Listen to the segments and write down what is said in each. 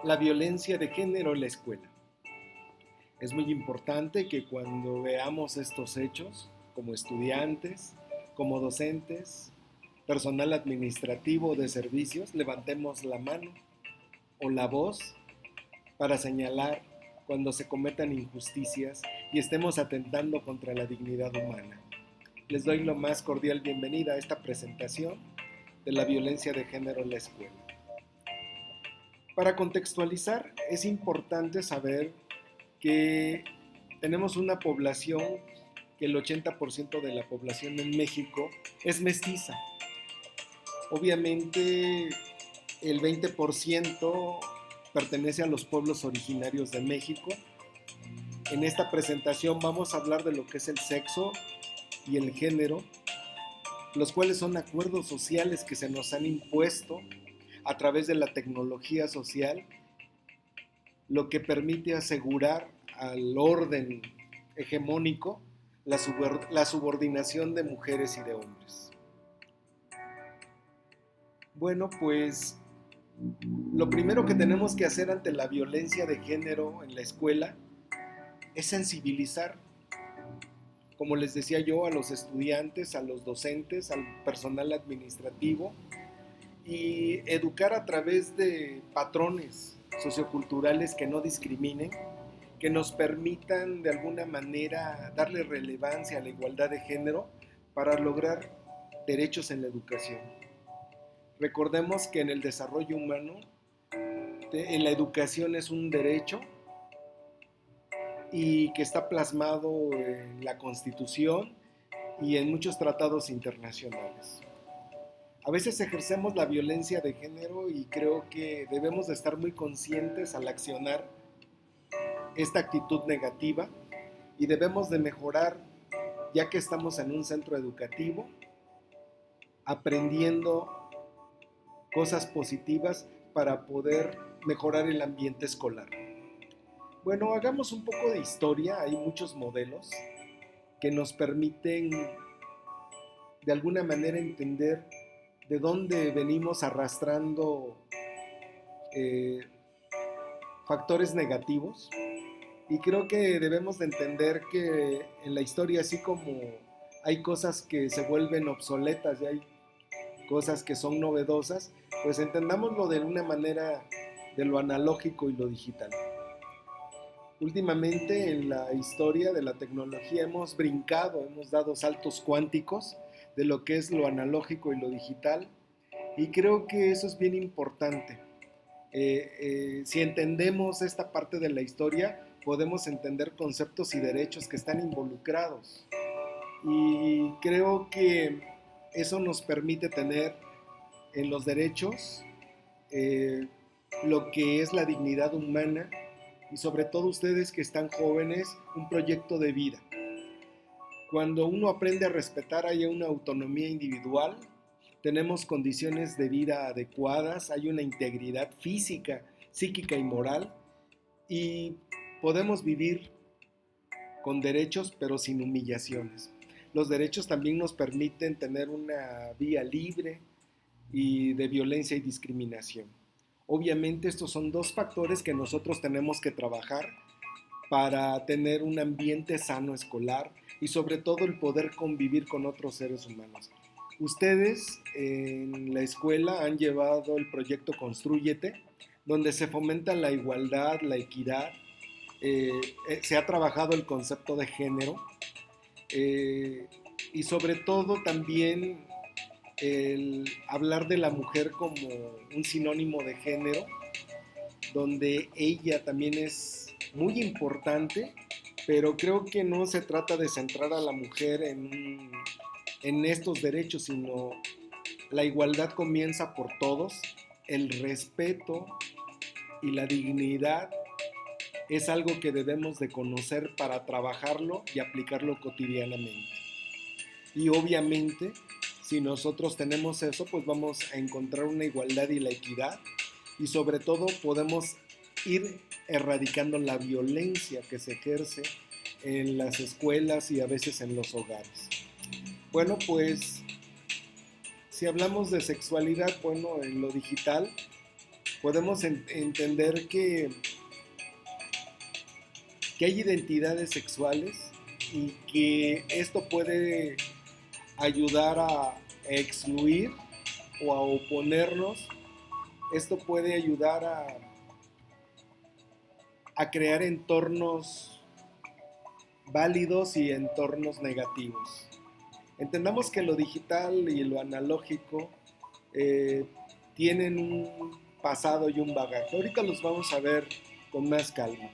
La violencia de género en la escuela. Es muy importante que cuando veamos estos hechos, como estudiantes, como docentes, personal administrativo de servicios, levantemos la mano o la voz para señalar cuando se cometan injusticias y estemos atentando contra la dignidad humana. Les doy la más cordial bienvenida a esta presentación de la violencia de género en la escuela. Para contextualizar, es importante saber que tenemos una población que el 80% de la población en México es mestiza. Obviamente el 20% pertenece a los pueblos originarios de México. En esta presentación vamos a hablar de lo que es el sexo y el género, los cuales son acuerdos sociales que se nos han impuesto a través de la tecnología social, lo que permite asegurar al orden hegemónico la subordinación de mujeres y de hombres. Bueno, pues lo primero que tenemos que hacer ante la violencia de género en la escuela es sensibilizar, como les decía yo, a los estudiantes, a los docentes, al personal administrativo y educar a través de patrones socioculturales que no discriminen, que nos permitan de alguna manera darle relevancia a la igualdad de género para lograr derechos en la educación. Recordemos que en el desarrollo humano, en la educación es un derecho y que está plasmado en la Constitución y en muchos tratados internacionales. A veces ejercemos la violencia de género y creo que debemos de estar muy conscientes al accionar esta actitud negativa y debemos de mejorar ya que estamos en un centro educativo aprendiendo cosas positivas para poder mejorar el ambiente escolar. Bueno, hagamos un poco de historia, hay muchos modelos que nos permiten de alguna manera entender de dónde venimos arrastrando eh, factores negativos y creo que debemos de entender que en la historia así como hay cosas que se vuelven obsoletas y hay cosas que son novedosas, pues entendámoslo de una manera de lo analógico y lo digital. Últimamente en la historia de la tecnología hemos brincado, hemos dado saltos cuánticos de lo que es lo analógico y lo digital y creo que eso es bien importante. Si entendemos esta parte de la historia, podemos entender conceptos y derechos que están involucrados y creo que eso nos permite tener en los derechos eh, lo que es la dignidad humana y sobre todo ustedes que están jóvenes, un proyecto de vida. Cuando uno aprende a respetar hay una autonomía individual, tenemos condiciones de vida adecuadas, hay una integridad física, psíquica y moral y podemos vivir con derechos pero sin humillaciones. Los derechos también nos permiten tener una vía libre y de violencia y discriminación. Obviamente estos son dos factores que nosotros tenemos que trabajar para tener un ambiente sano escolar y sobre todo el poder convivir con otros seres humanos. Ustedes en la escuela han llevado el proyecto Constrúyete, donde se fomenta la igualdad, la equidad, se ha trabajado el concepto de género eh, y sobre todo también el hablar de la mujer como un sinónimo de género, donde ella también es muy importante, pero creo que no se trata de centrar a la mujer en estos derechos, sino la igualdad comienza por todos, el respeto y la dignidad es algo que debemos de conocer para trabajarlo y aplicarlo cotidianamente. Y obviamente, si nosotros tenemos eso, pues vamos a encontrar una igualdad y la equidad y sobre todo podemos ir erradicando la violencia que se ejerce en las escuelas y a veces en los hogares. Bueno, pues si hablamos de sexualidad, bueno, en lo digital podemos entender que hay identidades sexuales y que esto puede ayudar a excluir o a oponernos. Esto puede ayudar a crear entornos válidos y entornos negativos. Entendamos que lo digital y lo analógico tienen un pasado y un bagaje. Ahorita los vamos a ver con más calma.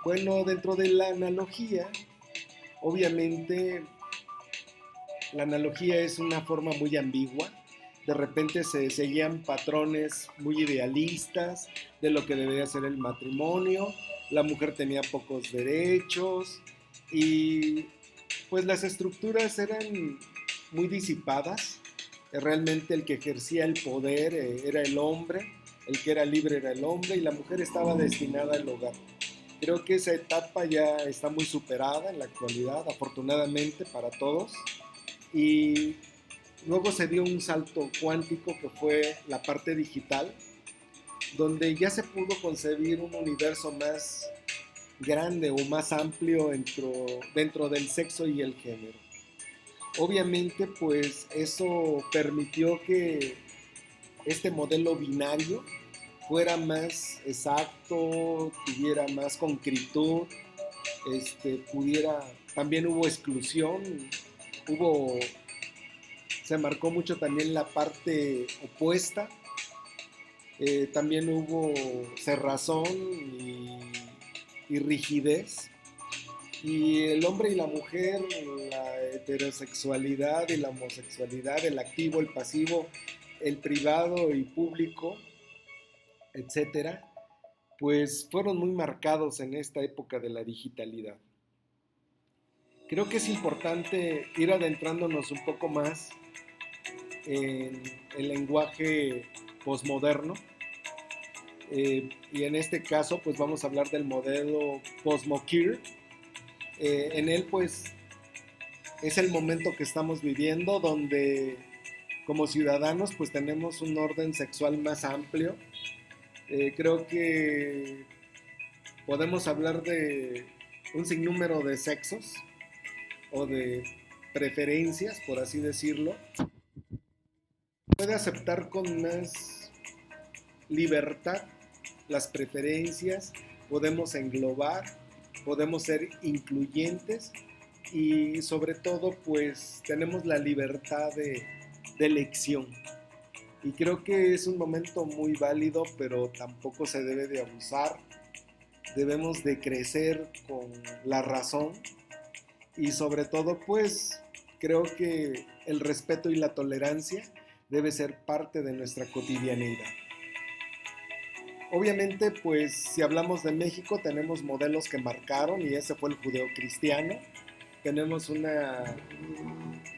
Bueno, dentro de la analogía, obviamente la analogía es una forma muy ambigua. De repente se seguían patrones muy idealistas de lo que debería ser el matrimonio. La mujer tenía pocos derechos y pues las estructuras eran muy disipadas. Realmente el que ejercía el poder era el hombre, el que era libre era el hombre y la mujer estaba destinada al hogar. Creo que esa etapa ya está muy superada en la actualidad, afortunadamente para todos. Y luego se dio un salto cuántico que fue la parte digital, donde ya se pudo concebir un universo más grande o más amplio dentro del sexo y el género. Obviamente, pues eso permitió que este modelo binario fuera más exacto, tuviera más concretud, también hubo exclusión, hubo, se marcó mucho también la parte opuesta, también hubo cerrazón y rigidez. Y el hombre y la mujer, la heterosexualidad y la homosexualidad, el activo, el pasivo, el privado y público, etcétera, pues fueron muy marcados en esta época de la digitalidad. Creo que es importante ir adentrándonos un poco más en el lenguaje posmoderno, y en este caso pues vamos a hablar del modelo Postmo-Queer. En él pues es el momento que estamos viviendo donde como ciudadanos pues tenemos un orden sexual más amplio. Creo que podemos hablar de un sinnúmero de sexos o de preferencias, por así decirlo. Puede aceptar con más libertad las preferencias, podemos englobar, podemos ser incluyentes y sobre todo pues tenemos la libertad de elección. Y creo que es un momento muy válido, pero tampoco se debe de abusar. Debemos de crecer con la razón y sobre todo pues creo que el respeto y la tolerancia debe ser parte de nuestra cotidianidad. Obviamente, pues si hablamos de México, tenemos modelos que marcaron y ese fue el judeocristiano. Tenemos una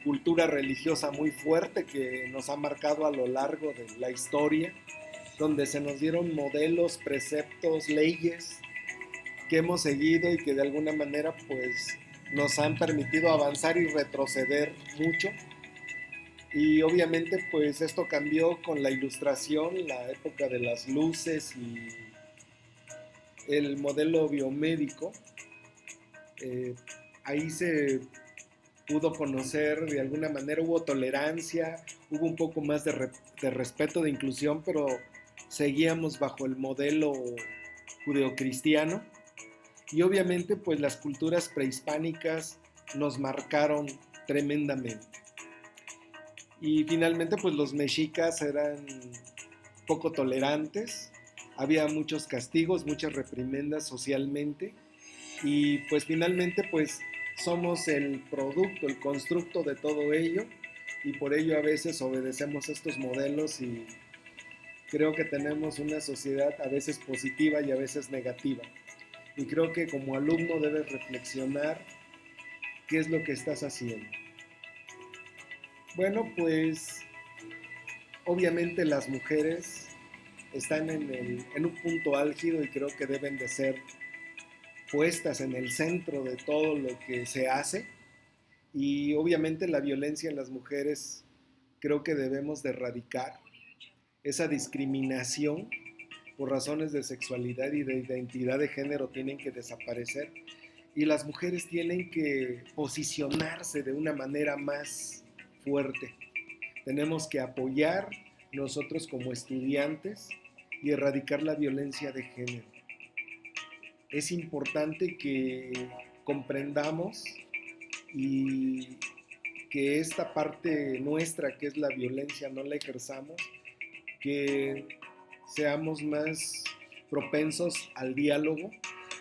cultura religiosa muy fuerte que nos ha marcado a lo largo de la historia, donde se nos dieron modelos, preceptos, leyes que hemos seguido y que de alguna manera pues nos han permitido avanzar y retroceder mucho. Y obviamente pues esto cambió con la ilustración, la época de las luces y el modelo biomédico. Ahí se pudo conocer de alguna manera, hubo tolerancia, hubo un poco más de respeto, de inclusión, pero seguíamos bajo el modelo judeocristiano. Y obviamente pues las culturas prehispánicas nos marcaron tremendamente. Y finalmente pues los mexicas eran poco tolerantes, había muchos castigos, muchas reprimendas socialmente y pues finalmente pues somos el producto, el constructo de todo ello y por ello a veces obedecemos estos modelos y creo que tenemos una sociedad a veces positiva y a veces negativa. Y creo que como alumno debes reflexionar qué es lo que estás haciendo. Bueno, pues obviamente las mujeres están en un punto álgido y creo que deben de ser puestas en el centro de todo lo que se hace. Y obviamente la violencia en las mujeres creo que debemos de erradicar esa discriminación por razones de sexualidad y de identidad de género tienen que desaparecer y las mujeres tienen que posicionarse de una manera más fuerte. Tenemos que apoyar nosotros como estudiantes y erradicar la violencia de género. Es importante que comprendamos y que esta parte nuestra que es la violencia no la ejerzamos, que seamos más propensos al diálogo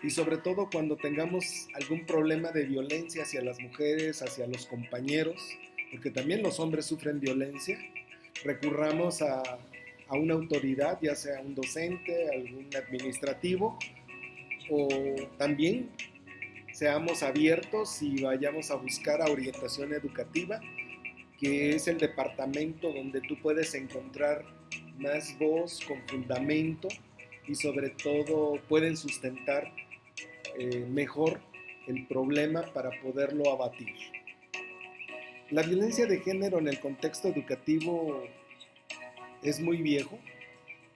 y sobre todo cuando tengamos algún problema de violencia hacia las mujeres, hacia los compañeros, porque también los hombres sufren violencia, recurramos a una autoridad, ya sea un docente, algún administrativo, o también seamos abiertos y vayamos a buscar a orientación educativa, que es el departamento donde tú puedes encontrar más voz con fundamento y sobre todo pueden sustentar mejor el problema para poderlo abatir. La violencia de género en el contexto educativo es muy viejo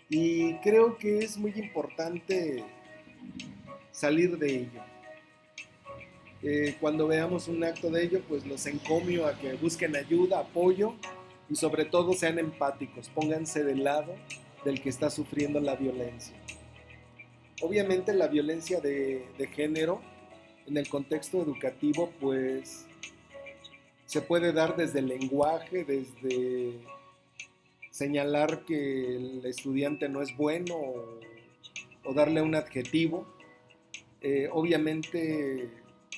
y creo que es muy importante salir de ello. Cuando veamos un acto de ello, pues los encomio a que busquen ayuda, apoyo y sobre todo sean empáticos, pónganse del lado del que está sufriendo la violencia. Obviamente la violencia de género en el contexto educativo pues se puede dar desde el lenguaje, desde señalar que el estudiante no es bueno o darle un adjetivo. Obviamente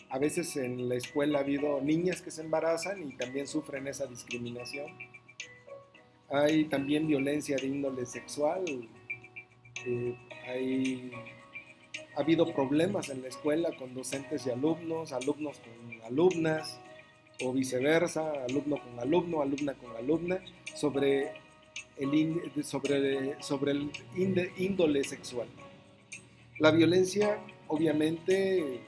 a veces en la escuela ha habido niñas que se embarazan y también sufren esa discriminación. Hay también violencia de índole sexual, ha habido problemas en la escuela con docentes y alumnos, alumnos con alumnas o viceversa, alumno con alumno, alumna con alumna, sobre el índole sexual. La violencia obviamente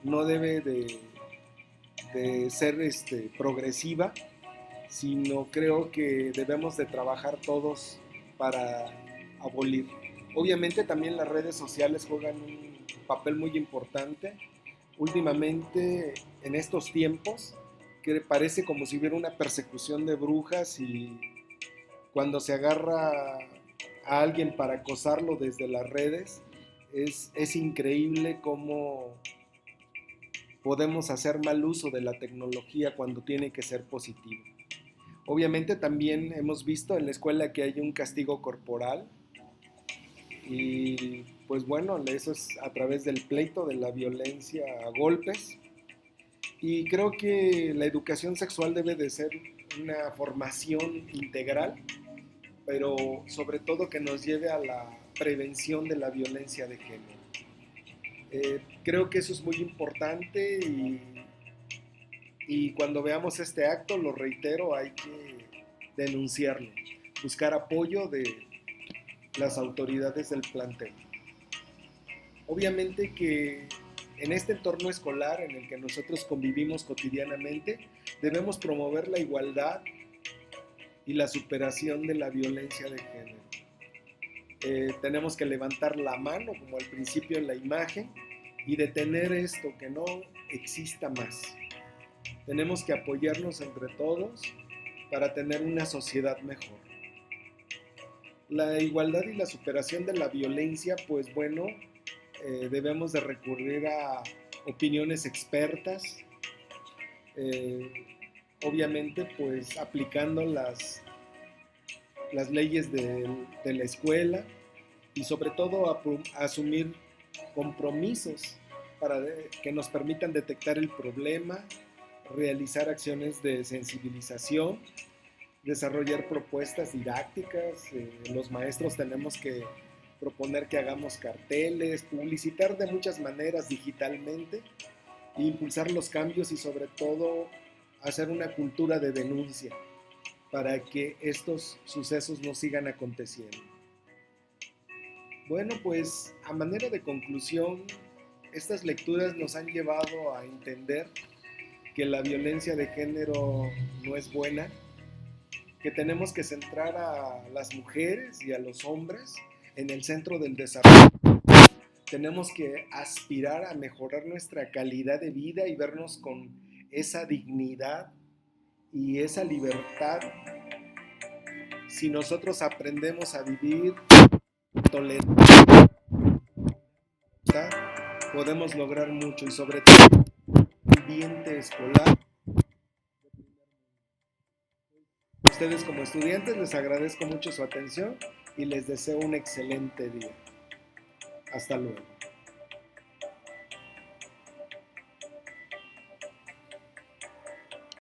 no debe de ser progresiva, sino creo que debemos de trabajar todos para abolir. Obviamente también las redes sociales juegan un papel muy importante. Últimamente, en estos tiempos, que parece como si hubiera una persecución de brujas y cuando se agarra a alguien para acosarlo desde las redes, es increíble cómo podemos hacer mal uso de la tecnología cuando tiene que ser positivo. Obviamente también hemos visto en la escuela que hay un castigo corporal y pues bueno, eso es a través del pleito, de la violencia a golpes. Y creo que la educación sexual debe de ser una formación integral, pero sobre todo que nos lleve a la prevención de la violencia de género. Creo que eso es muy importante y cuando veamos este acto, lo reitero, hay que denunciarlo, buscar apoyo de las autoridades del plantel. Obviamente que en este entorno escolar en el que nosotros convivimos cotidianamente, debemos promover la igualdad y la superación de la violencia de género. Tenemos que levantar la mano, como al principio en la imagen, y detener esto, que no exista más. Tenemos que apoyarnos entre todos para tener una sociedad mejor. La igualdad y la superación de la violencia, pues bueno, debemos de recurrir a opiniones expertas, obviamente pues aplicando las leyes de la escuela y sobre todo a asumir compromisos para que nos permitan detectar el problema, realizar acciones de sensibilización, desarrollar propuestas didácticas. Los maestros tenemos que proponer que hagamos carteles, publicitar de muchas maneras digitalmente, impulsar los cambios y sobre todo hacer una cultura de denuncia para que estos sucesos no sigan aconteciendo. Bueno, pues a manera de conclusión, estas lecturas nos han llevado a entender que la violencia de género no es buena, que tenemos que centrar a las mujeres y a los hombres en el centro del desarrollo. Tenemos que aspirar a mejorar nuestra calidad de vida y vernos con esa dignidad y esa libertad. Si nosotros aprendemos a vivir tolerante, podemos lograr mucho, y sobre todo el ambiente escolar. Ustedes como estudiantes, les agradezco mucho su atención y les deseo un excelente día. Hasta luego.